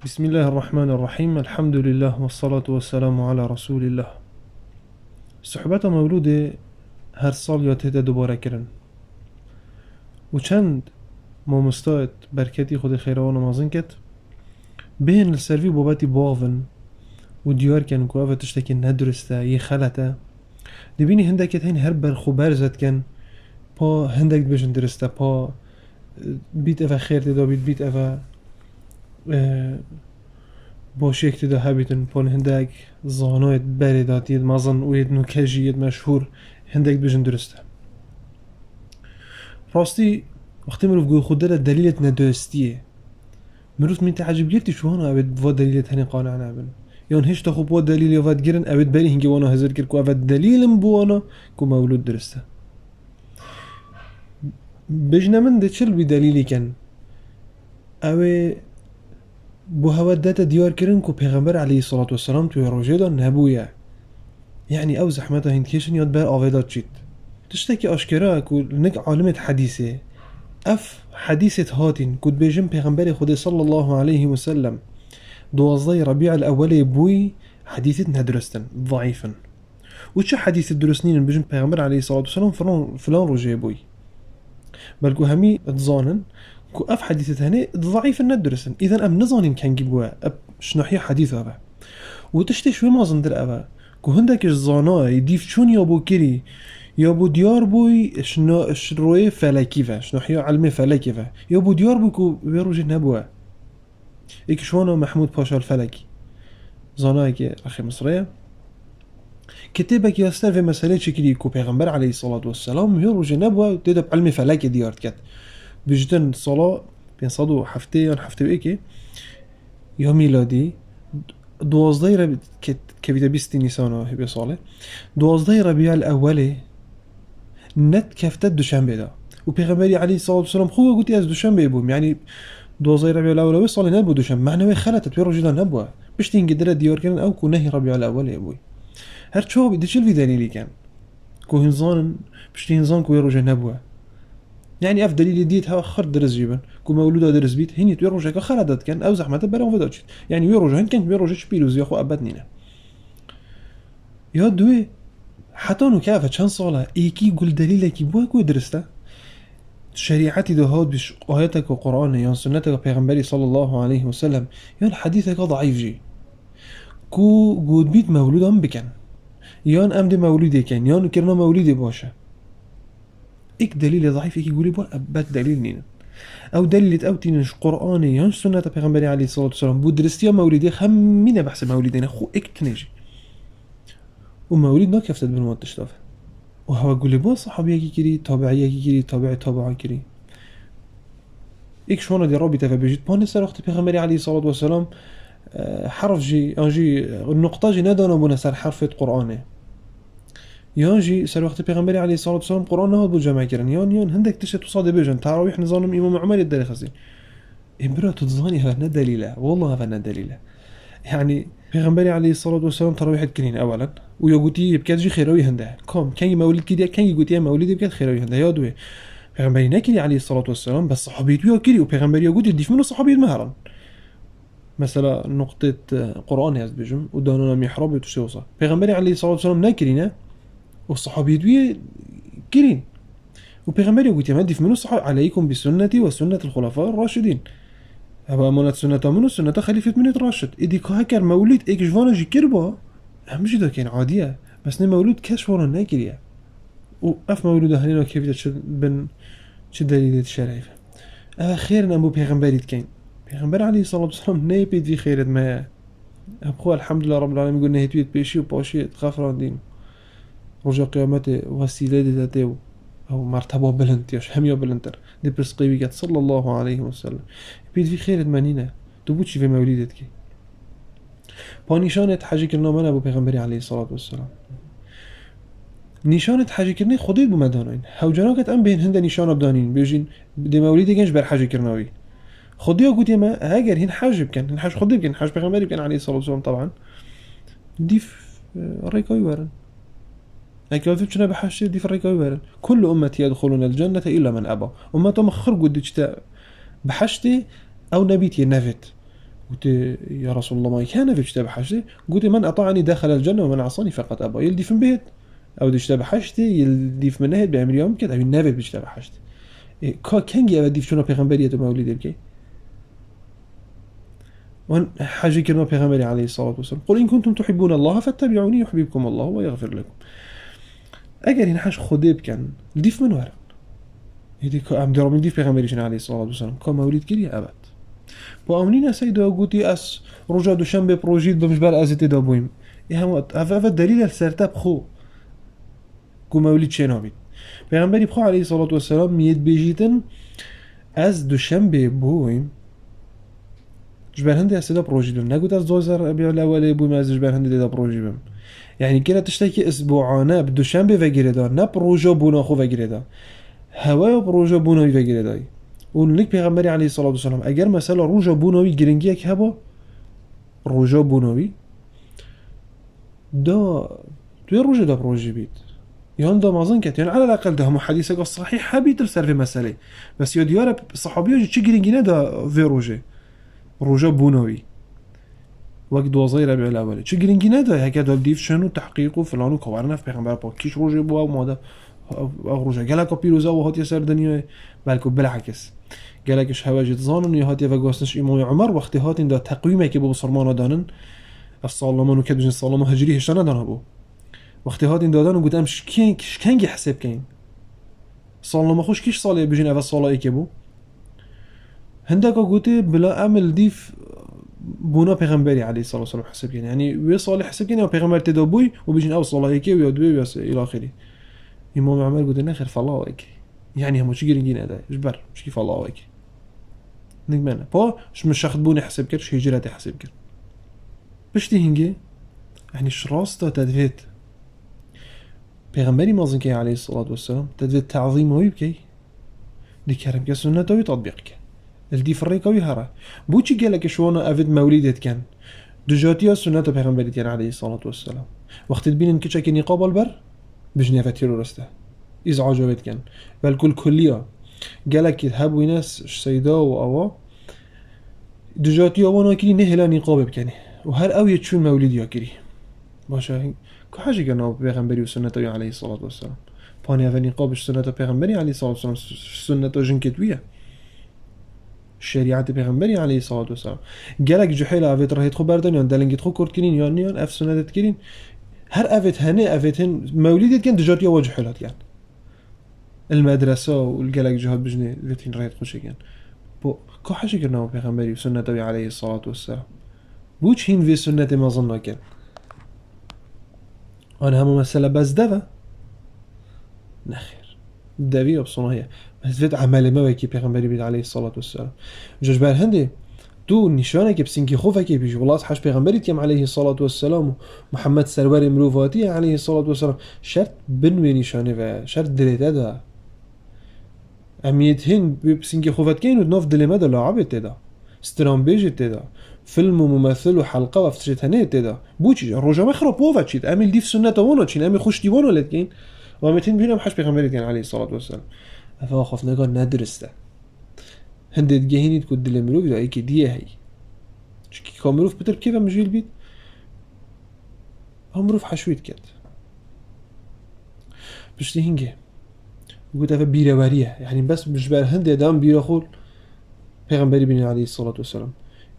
بسم الله الرحمن الرحيم. الحمد لله والصلاة والسلام على رسول الله. صحبت مولود هر سال یا تهده دوباره کرن و چند ما مستعد برکتی خود خیروان مازن کت بین السروی بابتی باون و دیار کن که اوه تشتکی ندرسته یه خلطه دبینی هندکت هین هر برخو برزد کن پا هندک بجن درسته پا بیت اوه خیر تدا بیت اوه باشی که دا هبیتن پان هندک زانایت بریداتید مازن وید نوکجیت مشهور هندک بجن درسته راستی وقتی مروف گوی خود داره دلیلت ندوستیه مروف من تعجب گرتی شو هانا اوید و دلیلت هنی قانع نبن یان هیچ تا خوب و دلیلی واد گرن اوید بری هنگی وانا هزار کرد که اوید دلیلم بوانا که مولود درسته بجنمن ده چل بی دلیلی کن اوه بو هوا داتا دیار کرن که پیغمبر علیه الصلاة والسلام توی روژه دا نبویه یعنی او زحمتا هندکشن یاد بر آویدات چید تشتاكي اشكرا كو نك عالمت حديثه اف حديثة هاتين كود بيجم پیغمبر خدا صلى الله عليه وسلم دوازدي ربيع الاولي بوي حديثة ندرستن ضعيفا وش حديث الدرسنين بيجم پیغمبر عليه الصلاة والسلام فلان رجي بوي بلكو همي تظانن كو اف حديثة هني ضعيف ندرسن اذا ام نظانين كان جيبوا اب شنحي حديثة ابا وتشتي شوي ما زندر ابا كو هندك الزانا يديف شون يابو كري یا بو دیار بوی شروع فلکی و شنحی علم فلکی و یا بو دیار بوی که بیروجه نبوه ایکشوانا محمود پاشا الفلکی زانایی که اخی مصریه کتابه که استر و مسئله چکری که پیغمبر علیه الصلاة والسلام بیروجه نبوه دیده علم فلکی دیارد کد بجتن صلاة بین صد و هفته یا هفته ایکی یا میلادی دوازده ربی که بیده بیستی نیسانا هبی صاله دوازده ربیع الاولی نت كفتت دوشنبه دا و پیغمبری علیه الصلاة والسلام خوبه گوتی از دوشنبه بوم یعنی دوازده ربیع الاول صاله نبود دوشنبه معنوی خلطت توی روزیدان نبوه بشتی اینگه دره دیار کردن او که نهی ربیع الاول بوی هر چه بی دچل وی دلیلی کن که هنزان بشتی هنزان که روزه نبوه یعنی اف دلیلی دیت ها خر درس جیبن که مولودا درس بیت هنی توی روزه که خلطت کن او زحمت برام ودا چید یعنی وی روزه هن کن وی روزه پیروزی خو ابد نینه یا دوی حتى انو كافة چند ساله ايكي يقول دليلك بوه كو درسته شريعتي ده هاد بش آياتك وقرآن يان سنتك پیغمبري صلى الله عليه وسلم يان حديثك ضعيف جي كو قود بيت مولود ام بكن يان ام دي مولودي كن يان كرنا مولودي باشا ايك دليل ضعيف ايكي يقولي بوه ابات دليل نين او دليل او تينش قرآن يان سنة پیغمبري عليه الصلاة والسلام بود درستيا مولودي خمينه بحث مولدين خو ايك تنجي ومولد ما كفتت بالموت تشتافه وهو قولي بو صحابي كيري تابعي كيري تابع تابعا كيري ايك شوانا دي رابطة فبيجيت باني سر وقت پیغمبري عليه الصلاة والسلام حرف جي انجي النقطة جي ندانا بونا سر حرفة قرآنه يانجي سر وقت پیغمبري عليه الصلاة والسلام قرآن نهاد بو جمع كرن يان هندك تشت وصاد بيجن تراويح نظام امام عمر الداري خزين امبرا تتظاني هذا دليله والله هذا دليله يعني پیغمبری علیه الصلاة والسلام تراویحت کنین اولا و یا گویی بکات جی خیروی هنده کام کنی مولد کدی کنی گویی مولدی بکات خیروی هنده یادوه پیغمبری نکردی علیه الصلاة والسلام بس صحابیت یا کردی و پیغمبری یا گویی دیف منو صحابیت مهرن مثلا نقطة قرآن هست بجم و دانونا محراب توشه وصا پیغمبری علیه الصلاة والسلام نکردینه و صحابیت وی کردین و پیغمبری گویی من دیف منو صحاب علیکم بسنتی و سنت الخلفاء الراشدین ابا امانت سنتا منو سنتا خليفة من راشد ادي كهكر مولود ايك جوانا جي كربا همجي دا كان عادية بس نه مولود كاش وانا ناكريا و اف مولود هنينا كيف تشد بن شد دليل الشرعي خير نبو پیغمبري كاين پیغمبر عليه الصلاة والسلام نيبيد في خيرت ما ابخو الحمد لله رب العالمين يقول نهيتويت بيشي وباشي تغفران دين رجا قيامته وسيلة داتيو او مرتبه بلند ياش هميا بلندر دي برس قيبيات صلى الله عليه وسلم بيد في خير المانينه دوبوتشي في مولدتك بانيشانت حاجه كرنا من ابو پیغمبري عليه الصلاه والسلام نشانت حاجه كرني خديت بمدانين هوجناكت ام بين هند نشان بدانين بيجين دي مولدي جنش بر حاجه كرناوي خديا قلت ما هاجر هين حاجب كان حاج خدي كان حاج پیغمبري كان عليه الصلاه والسلام طبعا دي ريكاي ورن هيك فيتشنا بحاجة دي فريقة ويرن كل أمتي يدخلون الجنة إلا من أبى أمتهم خرجوا ديجتا بحاجتي أو نبيتي نفت قلت يا رسول الله ما كان في اجتبح حشتي؟ قلت من أطاعني دخل الجنة ومن عصاني فقط أبا. يلدي في بيت أو دي اجتبح حشتي يلدي في منهد بأمر يوم كده أو النبي بيجتبح حشتي. كانجي أبدي في شنو بيغمبرية مولد الكي وان حاجة كلمة بيغمبري عليه الصلاة والسلام قل إن كنتم تحبون الله فاتبعوني يحببكم الله ويغفر لكم. أجر هنا حاج خديب كان ديف من ورا هدي عم درا من ديف بيغمبري عليه الصلاة والسلام كم مولد كلي أبد وأمنينا سيدة قوتي أس رجع دوشنبه بروجيت بمجبال أزتي دابويم إيه هذا الدليل السرتاب خو كو مولد شنابيت بيغمبري بخو عليه الصلاة والسلام ميت بيجيتن از دوشنبه بويم جبال هندي أسيدا بروجي بم نقول از 2000 الأول بويم از جبال هندي دا بروجي بم يعني كده تشتكي أسبوعانا بدوشنبه وگیره دا نه بروجا بونا خو وگیره دا هوا بروجا بوناوی وگیره دای اون لیک پیغمبری علیه الصلاة والسلام اگر مثلا روجا بوناوی گرنگی که هوا روجا بوناوی دا توی روجا دا بروجي بيت يان دا مازن كت يعني على الأقل ده هم حديثك صحيح حبيت السر في مسألة بس يا ديار صحابيه چه گرنگی دا في روجا بوناوي وقت وزير ربيع الأول چه گرنگی دا هكذا ديف شنو تحقيق وفلان وكوارنا في پیغمبر پاک کیش روجا بوا وماده روجا گلک پیروزا و هاتی سر دنیا بلکه بالعکس گلکش هواجت زانن یا هاتی و گاستش امام عمر وقتی هاتین دا تقویمه که با بسرمان دانن الصالمان و کدوجن صالمان هجری هشتن دانه بو وقتی هاتین دادن و گفتم کنگی حساب کین صالمان خوش کیش ساله بجین اول ساله که بو هندك قوتي بلا عمل ديف بونا پیغمبری علیه الصلاة والسلام حساب کین یعنی وی صالح حساب کین یا پیغمبر تدابوی و بجین اول ساله که و یادوی و الى آخره امام عمر قلت نخير فالله ويك يعني هم شو قرينجين هذا جبر مش كيف الله ويك نجمنا با مش شخدبوني حسب كرش هجرتي حسب كر بشتي هنجي يعني شراسته تدفيت پیغمبری مازن كي عليه الصلاة والسلام تدفيت تعظيم هوي بكي دي كرم كسنة توي تطبيق كي الدي فريقة ويهرا بوشي قالك شوانا أفد مولدت كان دجاتيا سنة پیغمبری كان عليه الصلاة والسلام وقت تبين انكشا كي نقاب البر بجنيا فتيرو رسته إزعاج بيت كان بالكل كلية قالك يذهب وناس سيدا وأوا دجاتي أوانا كري نهلا نقاب بكني وهر أو يتشون مولد ياكري باشا كحاجة كانوا بيغمبري وسنة عليه الصلاة والسلام فاني أفني نقابش سنة بيغمبري عليه الصلاة والسلام سنة جنكتوية الشريعة بيغمبري عليه الصلاة والسلام قالك جحيلة أفيت راهي تخو بردن يان دالنجي تخو كورت كرين يان يان أف سنة تكرين هر أفت هني أفتهن مولدت كان دجاتي أوا جحيلات كان المدرسة والقلق جهاد بجني ذاتين رايت خوشي كان بو كو حاجة كرناو بيغمبري وسنة عليه الصلاة والسلام بوش هين في سنة ما ظننا كان أنا هم مسألة بس دفا نخير دافي وبصنع هي بس فيت عمل ما وكي بيغمبري بيت عليه الصلاة والسلام جوج بار هندي تو نشانه که بسینکی خوفه که بیش والله حش پیغمبری کم علیه الصلاة والسلام محمد سرور مروفاتی علیه الصلاة والسلام شرط بنوی نشانه و شرط دلیته ده امیت هن بسینکی خوفت کین و ناف دلمه ده لعبه تدا استرامبیج تدا فیلم و ممثل و حلقه و افتشت هنه تدا بوچی روجا خراب بوفت چید امیل دیف سنت وانا چین امیل خوش دیوانو لد کین و امیت هن بینم حش پیغمبری کن علیه الصلاة والسلام افا خوف نگاه ندرسته هندت جهيني تكون دل مروف ده ايكي ديه هي شكي كامروف بتر كيف مجيل بيت مروف حشويت كات بشتي هنجي قلت افا بيرا واريه يعني بس بجبال هند دام بيرا خول پیغمبری بین علیه الصلاة والسلام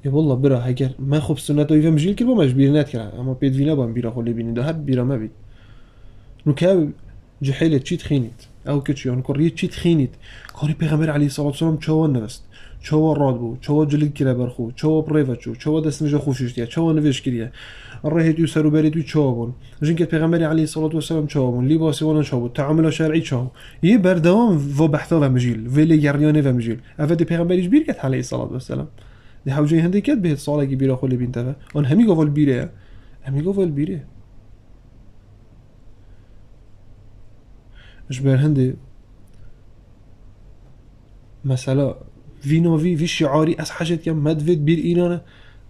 ای والله برا اگر ما خوب سنت ویفا مجیل کرد با مش بیر نت کرد اما پید وینا با بيرا خول بینید ده هر بيرا ما بید نکاو جحيلة چیت خینید او كتشيون كوريت شي تخينيت كوري بيغمبر عليه الصلاة والسلام تشوا نفست تشوا رادبو تشوا جلد كلا برخو تشوا بريفاتشو تشوا دست مجا خوششتيا تشوا نفيش كريا الرهيت يسرو بريت تشوابون جنك بيغمبر عليه الصلاة والسلام تشوابون لباسي وانا تشوابون تعامل شرعي تشوا يي بردوام فو بحثا و مجيل فيلي يريانه و مجيل افدي بيغمبريش بير كت عليه الصلاة والسلام دي حوجي هندي كت بهت صالة كي بيرا خول بنتها اون همي قوال بيره همي قوال بيره جبر هندي مثلا ویناوی وی شعاری از حاجت که مدوید بیر ایرانه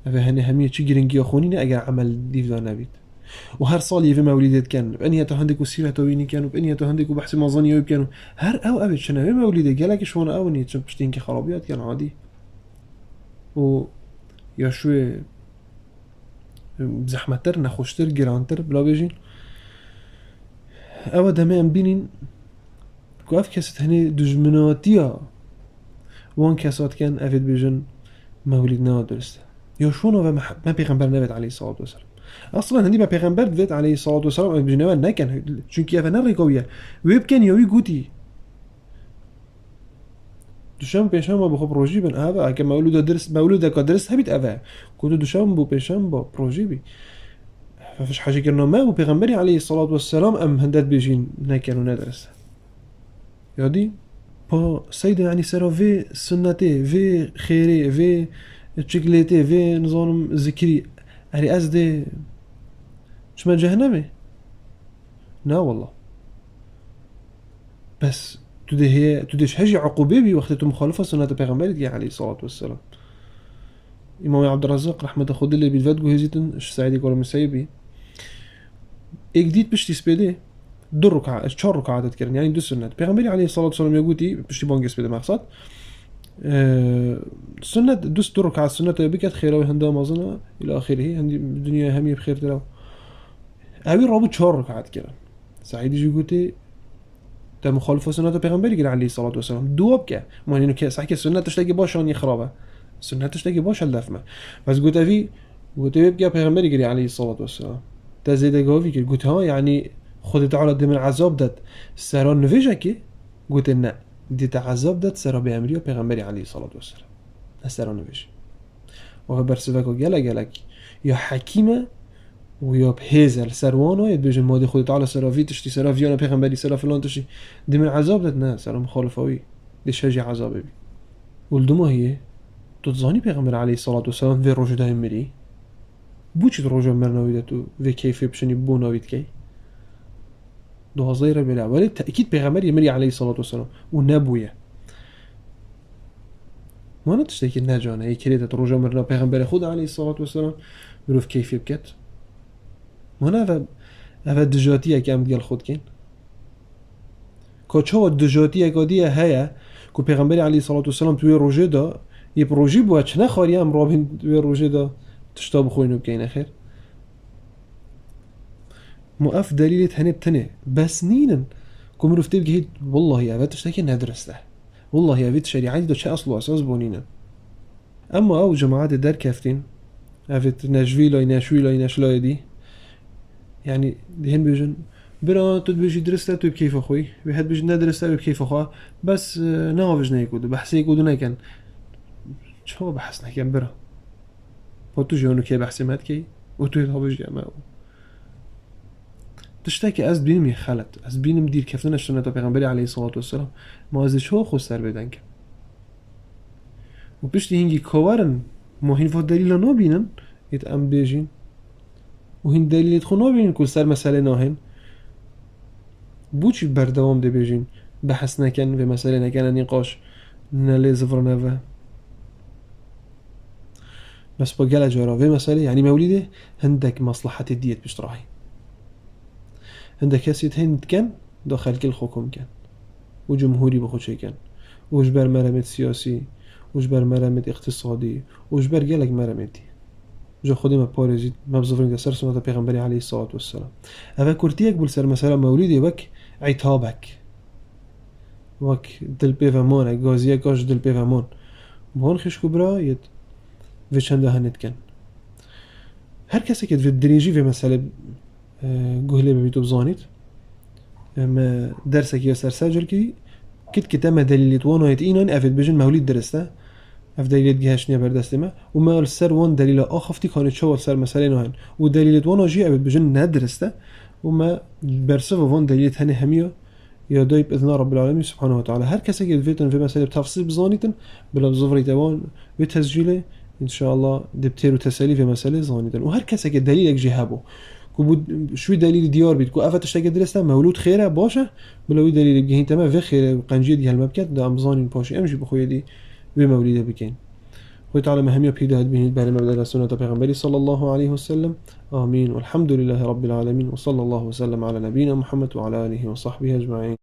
و هنه همیه چی گرنگی خونینه اگر عمل دیو نبید و هر سال یه مولدت کن و انیه تا هندکو سیرت وینی کن و انیه تا هندکو بحث مازنی کن هر او ابد شنه مولده گلک شونه او نیت چون پشتین که خرابیات کن عادی و یا شوی زحمتتر نخوشتر گرانتر بلا بيجين او دمه ام بینین که اف کسات هنی دجمناتیا وان کسات کن افید بیجن مولید نه درسته یا شون و ما پیغمبر نبید علیه الصلاة والسلام اصلا هندی ما پیغمبر دوید علیه الصلاة والسلام افید بیجن نه نکن چونکی افید نرقویه ویب کن یاوی گوتی دوشم پیشم با بخو پروژی بن اوه اگه مولود که درست هبید اوه کدو دوشم بو پیشم با پروژی بی فش حاجه کرنا ما و پیغمبری علیه الصلاة والسلام ام هندت بیجین نکن و ندرسته یادی با سيد يعني سرا في سنتي في خيري في تشكليتي في نظام ذكري يعني أزدي شو ما جهنمي لا والله بس تدش حاجة عقوبة بي وقت مخالفة سنة پیغمبر عليه الصلاة والسلام إمام عبد الرزاق رحمة خود اللي بالفدقو هزيتن اش سعيد يقول مسيبي اجديد بشتي سبيدي دو ركعة 4 ركعات كرن يعني دو سنة پیغمبر عليه الصلاة والسلام يقولي بشتي بانجس بده مقصد سنة دو ركعة سنة بكت خير وهندا مازنا إلى آخره هندي الدنيا همي بخير ترى أبي رابط 4 ركعات كرن سعيد يقولي ده مخالفة سنة پیغمبر عليه الصلاة والسلام دو بكه ما إنه كصح كسنة تشتكي باشان يخربه سنة تشتكي باش اللفمة بس قلت أبي بكه پیغمبر عليه الصلاة والسلام تزيد جوافي كده قلت ها يعني خود تعالى ضمن عذاب داد سرا نویجه که گوته نه دیت عذاب داد سرا به امری و پیغمبری علیه الصلاة والسلام نه سرا نویجه و برسوکو گلک یا حکیمه و یا بهزل سروانه ید بجن ماده خود تعالى سرا وی تشتی سرا ویانا پیغمبری سرا فلان تشتی ضمن عذاب داد نه سرا مخالفوی دیش هجی عذابه بی ولدوما هیه تتظانی پیغمبر علیه الصلاة والسلام وی روش دایم مری بو چید روش مرناویده تو وی کیفی بشنی بو ناوید کی دو هزار بلا ولی تأکید پیغمبر یمری علیه الصلاة والسلام و نبویه ما نتشتكي نجانه هي كريدة رجع مرنا پیغمبر خود علیه الصلاة والسلام بروف کیفی بکت ما نه اول دجاتیه که ام دیال خود کن که چه دجاتیه که دیه هیا که پیغمبر علیه الصلاة والسلام توی روزه دا یه پروژه بود چه نخواری ام رابین توی روزه دا تشتاب خوینو بکین اخیر مؤف دليل هني بتنه بس نينن كم رفتي بجهد والله يا بيت اشتكي ندرسته والله يا بيت شريعتي ده شيء اصله اساس بونينا اما او جماعات الدار كافتين افت نجويلا ينشلا دي يعني دهن بيجن برا تد بيجي درسته تو بكيف اخوي بيحد بيجي ندرسته بكيف اخوه بس نافج نيكود بحث يكود نكن شو بحث نكن برا بوتو جونو كي بحث مات كي وتو هابج يا ما تشتكي از بینم یه خلط از بینم دیر کفتن سنت پیغمبری علیه الصلاة والسلام ما ازش ها خود سر بدن که و پشتی هنگی کارن ما هین فا دلیل نا بینن ایت ام بیجین و هین دلیلت خو نا بینن کل سر مسئله ناهن بو چی بردوام ده بیجین بحث نکن و مسئله نکن نقاش نلی زفر نوه بس با گل جارا و مسئله یعنی مولیده هندک مصلحت دیت بشتراحی عندك كاسيت هند كان داخل كل حكم كان وجمهوري بخوشي كان وجبر مرامت سياسي وجبر مرامت اقتصادي وجبر جالك مرامتي جو خودي ما بارزيد ما بزفرين دسر سنة پیغمبري عليه الصلاة والسلام أفا كورتيك بولسر مثلا موليدي وك عتابك وك دل بيفامان غازيه كاش دل بيفامان بهون خش كبرا يد في چنده هند كان هر کسی که في دريجي في مسألة گوهله ببیتو بزانید ما درسك يا سرسجل كي كتما دليلت وانايت اينان افد بجن مولید درسته اف دليلت جهشنيا بردستما وما السر وان دليل اخفتي كانت شو سر مسألة نهن ودليلت وانا جي افد بجن ندرسته وما برسف وان دليلت هني هميو يا داي باذن رب العالمين سبحانه وتعالى هر كسي كيفيتن في مسألة بتفصيل بزانيتن بلا بزفري توان وتسجيله ان شاء الله دبتير وتسالي في مسألة زانيتن وهر كسي دليلك جهابه شوي دليل ديار بيت كو افت اشتاق درسته مولود خيره باشه بلاوي دليل بگهين تمام و خيره قنجيه دي هالمبكت ده امزانين باشي امشي بخويا دي بمولده بكين خوي تعالى مهميه بيده بين بين مبدا السنه پیغمبري صلى الله عليه وسلم امين والحمد لله رب العالمين وصلى الله وسلم على نبينا محمد وعلى اله وصحبه اجمعين.